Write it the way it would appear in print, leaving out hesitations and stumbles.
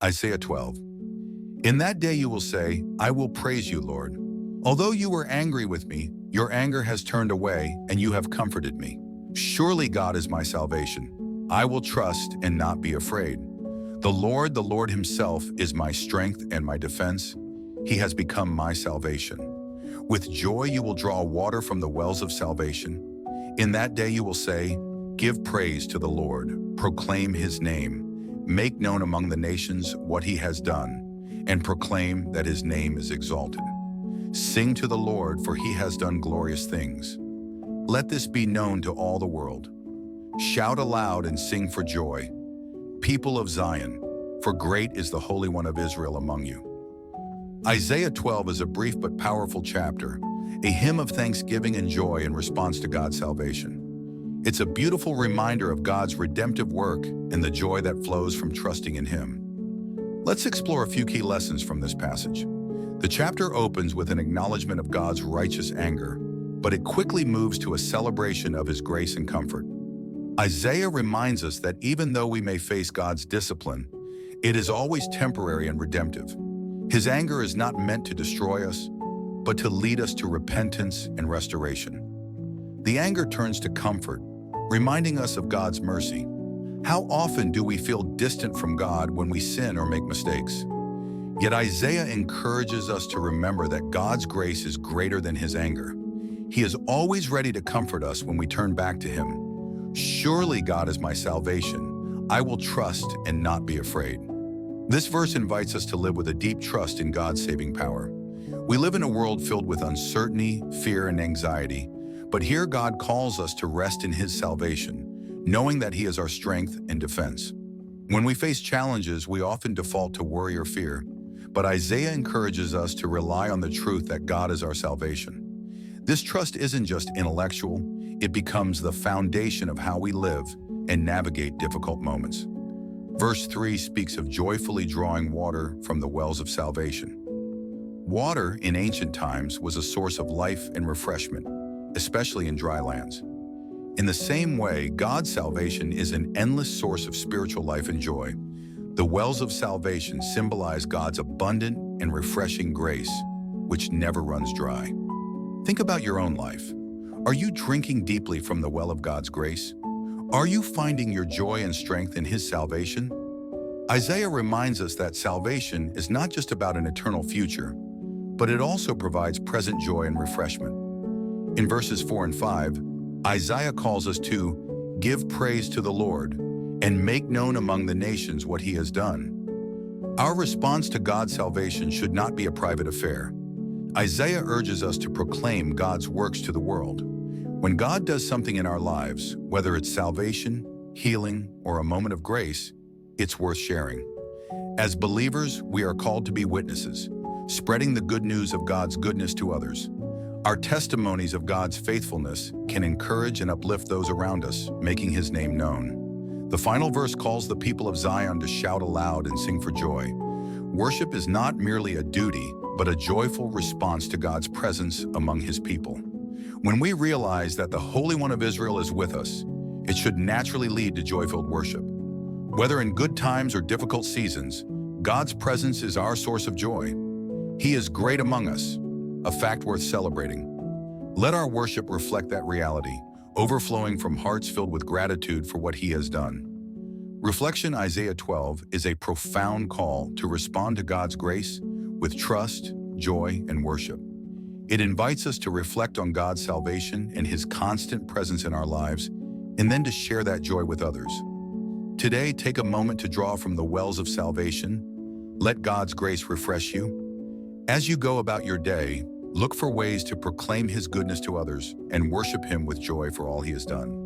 Isaiah 12. In that day you will say, I will praise you, Lord. Although you were angry with me, your anger has turned away, and you have comforted me. Surely God is my salvation. I will trust and not be afraid. The Lord himself, is my strength and my defense. He has become my salvation. With joy you will draw water from the wells of salvation. In that day you will say, give praise to the Lord, proclaim his name. Make known among the nations what he has done, and proclaim that his name is exalted. Sing to the Lord, for he has done glorious things. Let this be known to all the world. Shout aloud and sing for joy, people of Zion, for great is the Holy One of Israel among you. Isaiah 12 is a brief but powerful chapter, a hymn of thanksgiving and joy in response to God's salvation. It's a beautiful reminder of God's redemptive work and the joy that flows from trusting in him. Let's explore a few key lessons from this passage. The chapter opens with an acknowledgement of God's righteous anger, but it quickly moves to a celebration of his grace and comfort. Isaiah reminds us that even though we may face God's discipline, it is always temporary and redemptive. His anger is not meant to destroy us, but to lead us to repentance and restoration. The anger turns to comfort, reminding us of God's mercy. How often do we feel distant from God when we sin or make mistakes? Yet Isaiah encourages us to remember that God's grace is greater than his anger. He is always ready to comfort us when we turn back to him. Surely God is my salvation. I will trust and not be afraid. This verse invites us to live with a deep trust in God's saving power. We live in a world filled with uncertainty, fear, and anxiety, but here God calls us to rest in his salvation, knowing that he is our strength and defense. When we face challenges, we often default to worry or fear, but Isaiah encourages us to rely on the truth that God is our salvation. This trust isn't just intellectual, it becomes the foundation of how we live and navigate difficult moments. Verse 3 speaks of joyfully drawing water from the wells of salvation. Water in ancient times was a source of life and refreshment, especially in dry lands. In the same way, God's salvation is an endless source of spiritual life and joy. The wells of salvation symbolize God's abundant and refreshing grace, which never runs dry. Think about your own life. Are you drinking deeply from the well of God's grace? Are you finding your joy and strength in his salvation? Isaiah reminds us that salvation is not just about an eternal future, but it also provides present joy and refreshment. In verses 4 and 5, Isaiah calls us to give praise to the Lord and make known among the nations what he has done. Our response to God's salvation should not be a private affair. Isaiah urges us to proclaim God's works to the world. When God does something in our lives, whether it's salvation, healing, or a moment of grace, it's worth sharing. As believers, we are called to be witnesses, spreading the good news of God's goodness to others. Our testimonies of God's faithfulness can encourage and uplift those around us, making his name known. The final verse calls the people of Zion to shout aloud and sing for joy. Worship is not merely a duty, but a joyful response to God's presence among his people. When we realize that the Holy One of Israel is with us, it should naturally lead to joy-filled worship. Whether in good times or difficult seasons, God's presence is our source of joy. He is great among us, a fact worth celebrating. Let our worship reflect that reality, overflowing from hearts filled with gratitude for what he has done. Reflection Isaiah 12 is a profound call to respond to God's grace with trust, joy, and worship. It invites us to reflect on God's salvation and his constant presence in our lives, and then to share that joy with others. Today, take a moment to draw from the wells of salvation. Let God's grace refresh you. As you go about your day, look for ways to proclaim his goodness to others and worship him with joy for all he has done.